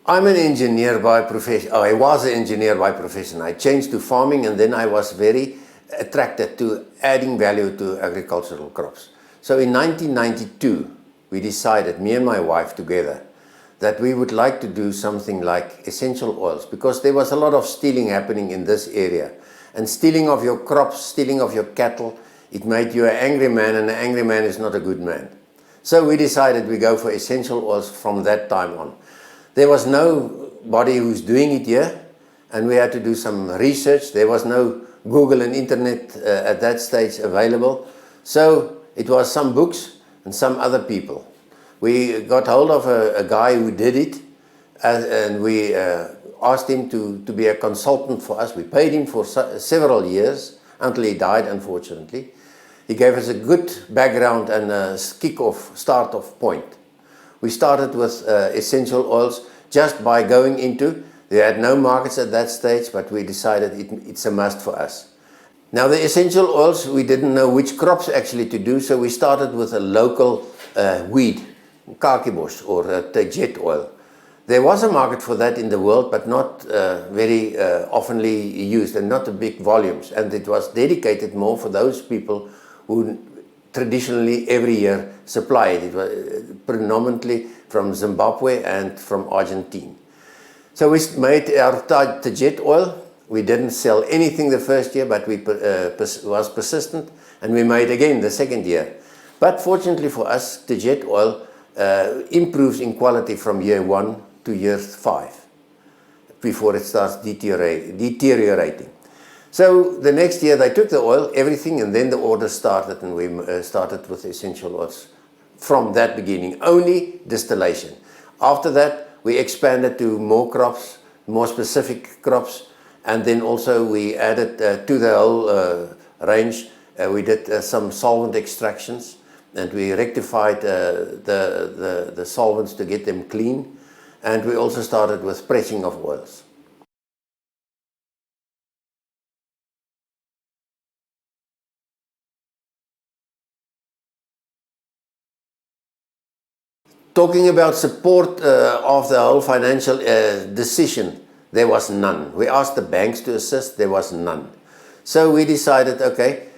I'm an engineer by profession. I was an engineer by profession. I changed to farming, and then I was very attracted to adding value to agricultural crops. So in 1992, we decided, me and my wife together, that we would like to do something like essential oils, because there was a lot of stealing happening in this area. And stealing of your crops, stealing of your cattle, it made you an angry man, and an angry man is not a good man. So we decided we go for essential oils from that time on. There was nobody who's doing it here, and we had to do some research. There was no Google and internet at that stage available. So it was some books and some other people. We got hold of a guy who did it, and we asked him to be a consultant for us. We paid him for several years until he died, unfortunately. He gave us a good background and a start-off point. We started with essential oils just by going into. There had no markets at that stage, but we decided it's a must for us. Now the essential oils, we didn't know which crops actually to do, so we started with a local weed, kakibos or tejet oil. There was a market for that in the world, but not very oftenly used and not the big volumes. And it was dedicated more for those people who traditionally every year supply it. It was predominantly from Zimbabwe and from Argentina. So we made our tejet oil. We didn't sell anything the first year, but we was persistent, and we made again the second year. But fortunately for us, tejet oil improves in quality from year 1 to year 5 before it starts deteriorating. So the next year they took the oil, everything, and then the order started, and we started with essential oils from that beginning, only distillation. After that, we expanded to more crops, more specific crops, and then also we added to the whole range, we did some solvent extractions, and we rectified the solvents to get them clean, and we also started with pressing of oils. Talking about support of the whole financial decision, there was none. We asked the banks to assist, there was none. So we decided, okay,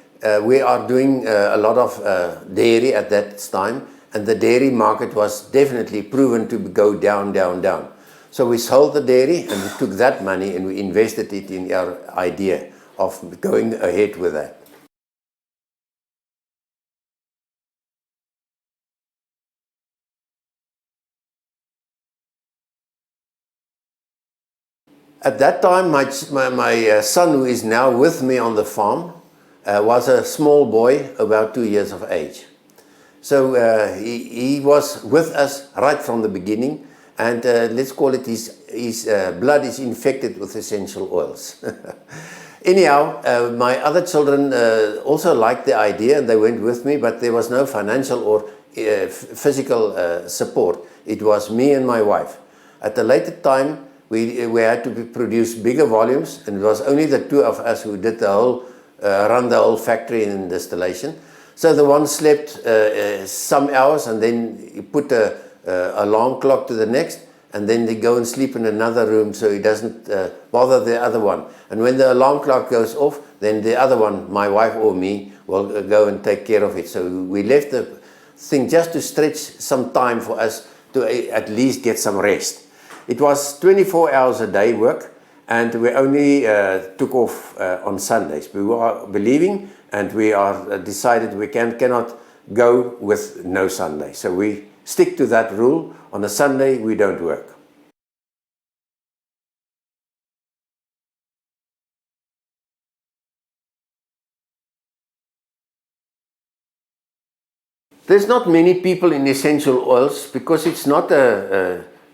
we are doing a lot of dairy at that time, and the dairy market was definitely proven to go down, down, down. So we sold the dairy, and we took that money and we invested it in our idea of going ahead with that. At that time, my son, who is now with me on the farm, was a small boy, about 2 years of age. So he was with us right from the beginning, and let's call it his blood is infected with essential oils. Anyhow, my other children also liked the idea, and they went with me, but there was no financial or physical support. It was me and my wife. At a later time, we had to produce bigger volumes, and it was only the two of us who did the whole, run the whole factory in distillation. So the one slept some hours, and then you put a alarm clock to the next, and then they go and sleep in another room so he doesn't bother the other one. And when the alarm clock goes off, then the other one, my wife or me, will go and take care of it. So we left the thing just to stretch some time for us to at least get some rest. It was 24 hours a day work, and we only took off on Sundays. We were believing, and we are decided we cannot go with no Sunday. So we stick to that rule. On a Sunday, we don't work. There's not many people in essential oils, because it's not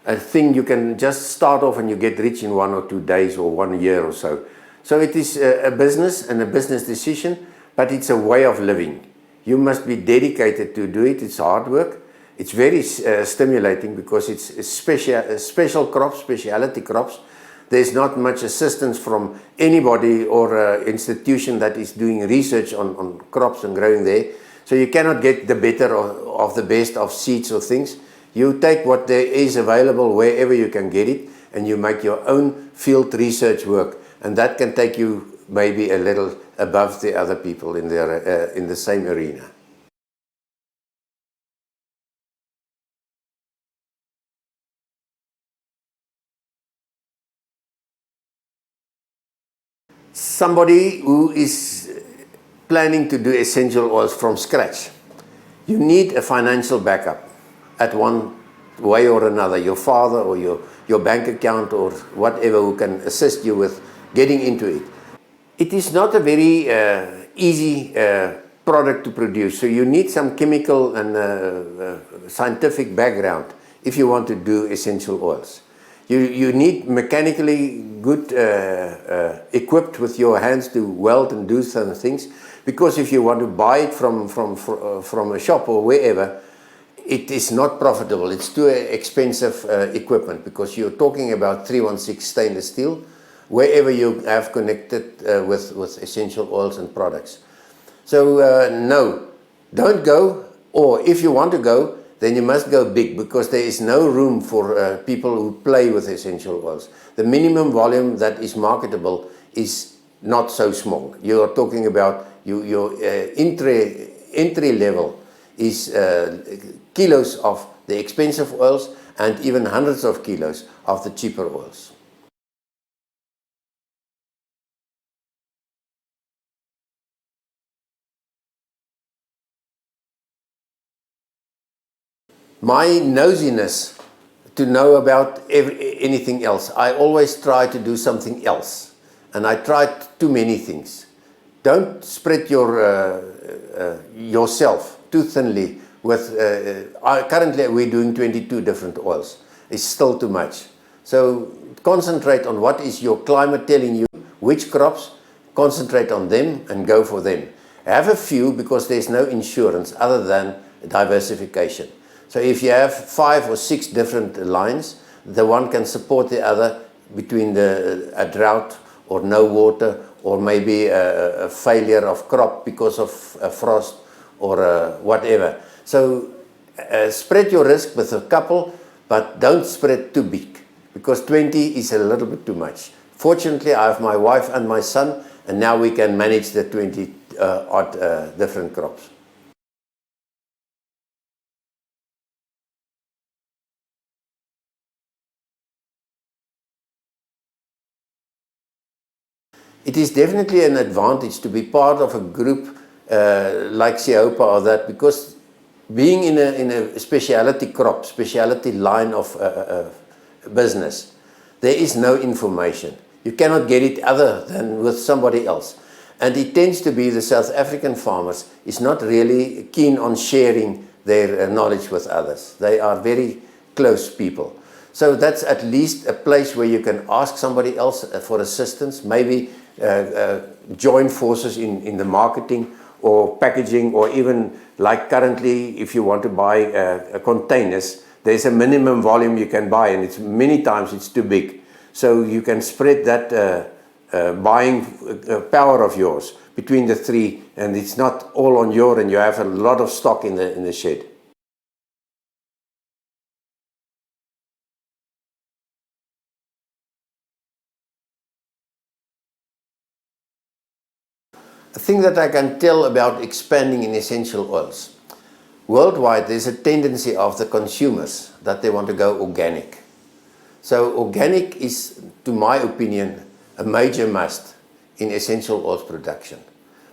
a thing you can just start off and you get rich in 1 or 2 days or 1 year or so. So it is a business and a business decision, but it's a way of living. You must be dedicated to do it. It's hard work. It's very stimulating, because it's special crops, specialty crops. There's not much assistance from anybody or institution that is doing research on crops and growing there. So you cannot get the better of the best of seeds or things. You take what there is available wherever you can get it, and you make your own field research work, and that can take you maybe a little above the other people in the same arena. Somebody who is planning to do essential oils from scratch, you need a financial backup at one way or another, your father or your bank account or whatever who can assist you with getting into it. It is not a very easy product to produce, so you need some chemical and scientific background if you want to do essential oils. You need mechanically good equipped with your hands to weld and do some things, because if you want to buy it from a shop or wherever, it is not profitable. It's too expensive equipment, because you're talking about 316 stainless steel wherever you have connected with essential oils and products. So no, don't go, or if you want to go, then you must go big, because there is no room for people who play with essential oils. The minimum volume that is marketable is not so small. You are talking about your entry level is kilos of the expensive oils and even hundreds of kilos of the cheaper oils. My nosiness to know about anything else. I always try to do something else, and I tried too many things. Don't spread yourself too thinly with, currently we're doing 22 different oils. It's still too much. So concentrate on what is your climate telling you, which crops, concentrate on them and go for them. Have a few, because there's no insurance other than diversification. So if you have 5 or 6 different lines, the one can support the other between a drought or no water, or maybe a failure of crop because of frost or whatever. So spread your risk with a couple, but don't spread too big, because 20 is a little bit too much. Fortunately, I have my wife and my son, and now we can manage the 20 odd different crops. It is definitely an advantage to be part of a group like Siopa or that, because being in a specialty crop, specialty line of business, there is no information. You cannot get it other than with somebody else. And it tends to be the South African farmers is not really keen on sharing their knowledge with others. They are very close people. So that's at least a place where you can ask somebody else for assistance, maybe join forces in the marketing or packaging, or even like currently, if you want to buy containers, there's a minimum volume you can buy, and it's many times it's too big. So you can spread that buying power of yours between the three, and it's not all on your, and you have a lot of stock in the shed. A thing that I can tell about expanding in essential oils. Worldwide, there's a tendency of the consumers that they want to go organic. So organic is, to my opinion, a major must in essential oils production.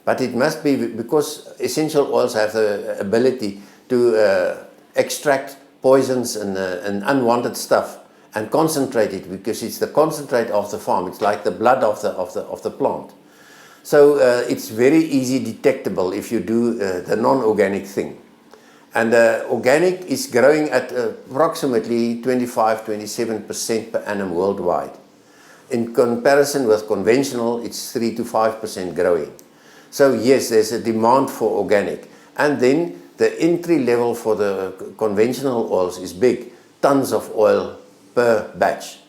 But it must be, because essential oils have the ability to extract poisons and unwanted stuff and concentrate it, because it's the concentrate of the farm. It's like the blood of the plant. So it's very easy detectable if you do the non-organic thing. And organic is growing at approximately 25-27% per annum worldwide. In comparison with conventional, it's 3 to 5% growing. So yes, there's a demand for organic. And then the entry level for the conventional oils is big, tons of oil per batch.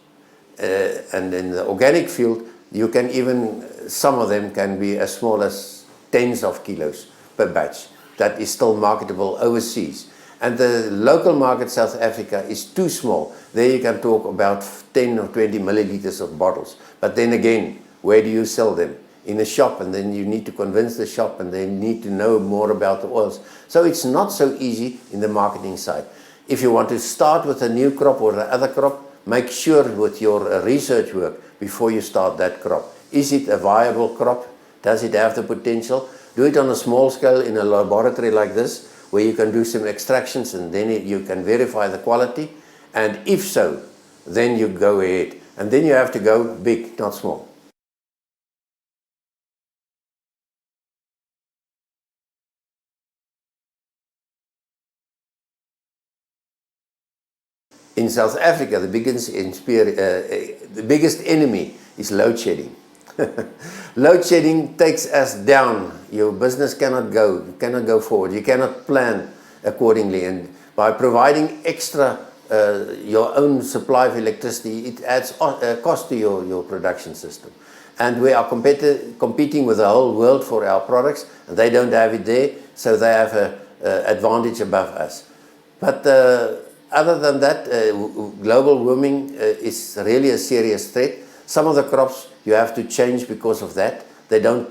And in the organic field, you can even, some of them can be as small as tens of kilos per batch. That is still marketable overseas. And the local market, South Africa, is too small. There you can talk about 10 or 20 milliliters of bottles. But then again, where do you sell them? In a shop, and then you need to convince the shop, and they need to know more about the oils. So it's not so easy in the marketing side. If you want to start with a new crop or the other crop, make sure with your research work before you start that crop. Is it a viable crop? Does it have the potential? Do it on a small scale in a laboratory like this, where you can do some extractions and then you can verify the quality. And if so, then you go ahead. And then you have to go big, not small. In South Africa, the biggest enemy is load shedding. Load shedding takes us down. Your business cannot go. You cannot go forward. You cannot plan accordingly. And by providing extra your own supply of electricity, it adds cost to your production system. And we are competing with the whole world for our products, and they don't have it there, so they have an advantage above us. But other than that, global warming is really a serious threat. Some of the crops you have to change because of that. They don't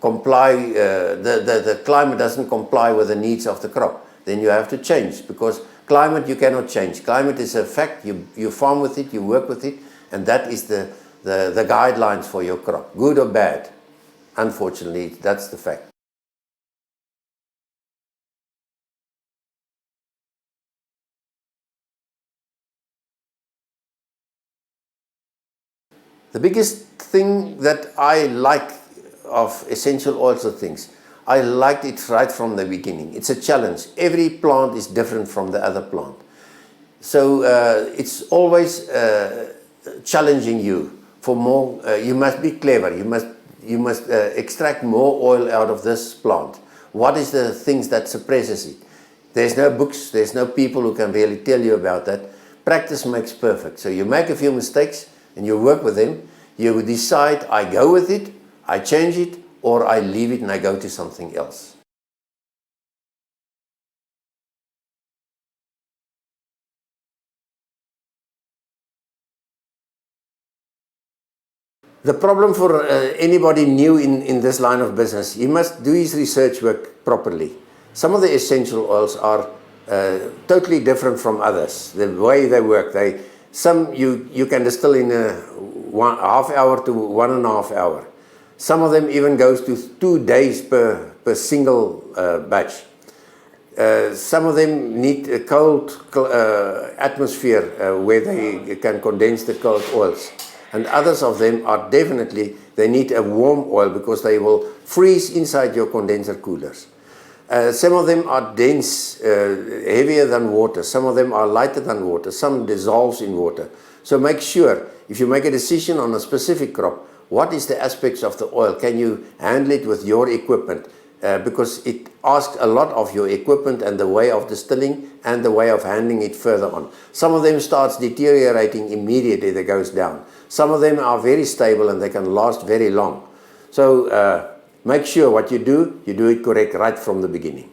comply, the climate doesn't comply with the needs of the crop. Then you have to change, because climate you cannot change. Climate is a fact. You farm with it, you work with it, and that is the guidelines for your crop, good or bad. Unfortunately, that's the fact. The biggest thing that I like of essential oils or things, I liked it right from the beginning. It's a challenge. Every plant is different from the other plant. So it's always challenging you for more. You must be clever. You must extract more oil out of this plant. What is the things that suppresses it? There's no books. There's no people who can really tell you about that. Practice makes perfect. So you make a few mistakes and you work with them. You decide, I go with it, I change it, or I leave it and I go to something else. The problem for anybody new in this line of business, he must do his research work properly. Some of the essential oils are totally different from others. The way they work, some you can distill in a half hour to 1.5 hours. Some of them even goes to 2 days per single batch. Some of them need a cold atmosphere where they can condense the cold oils. And others of them are definitely, they need a warm oil because they will freeze inside your condenser coolers. Some of them are dense, heavier than water. Some of them are lighter than water. Some dissolves in water. So make sure, if you make a decision on a specific crop, what is the aspects of the oil? Can you handle it with your equipment? Because it asks a lot of your equipment and the way of distilling and the way of handling it further on. Some of them starts deteriorating immediately, they goes down. Some of them are very stable and they can last very long. So make sure what you do it correct right from the beginning.